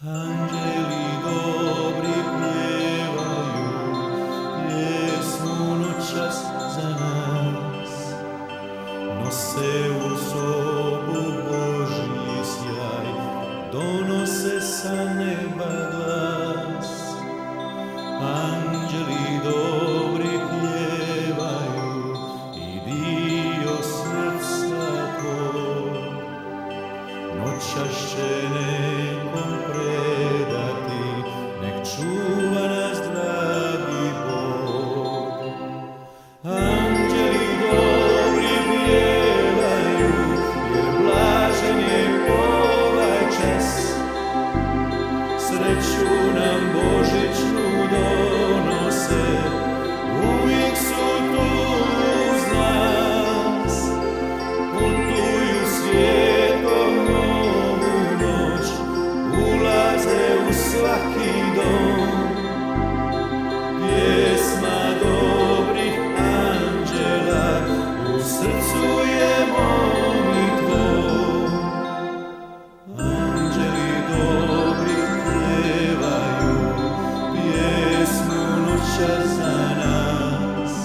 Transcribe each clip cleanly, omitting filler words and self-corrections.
Anđeli dobri pjevaju pjesmu noćas za nas, nose u sobu Božji sjaj, donose sa neba glas. Anđeli dobri pjevaju i dio srca tvoj, noćas će nekom predati, nek čuva nas dragi Bog. Anđeli dobri pjevaju, jer blažen je ovaj čas, sreću nam božićnu donose, uvijek su tu uz nas, putuju svijetom novu noć, ulaze u svaki dom. Pjesma dobrih anđela u srcu je mom i tvom. Anđeli dobri pjevaju pjesmu noćas za nas,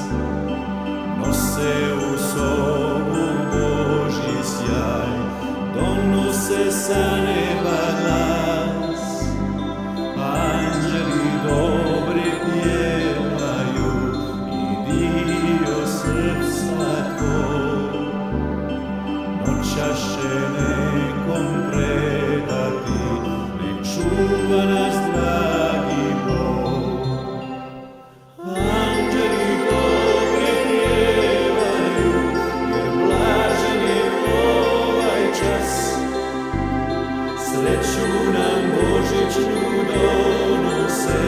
nose u sobu Božji sjaj, donose sa neba glas. Anđeli dobri pjevaju i dio srca tvoj, noćas će nekom predati, nek čuva nas dragi Bog. Anđeli dobri pjevaju, jer blažen je ovaj čas, sreću nam božićnu donose,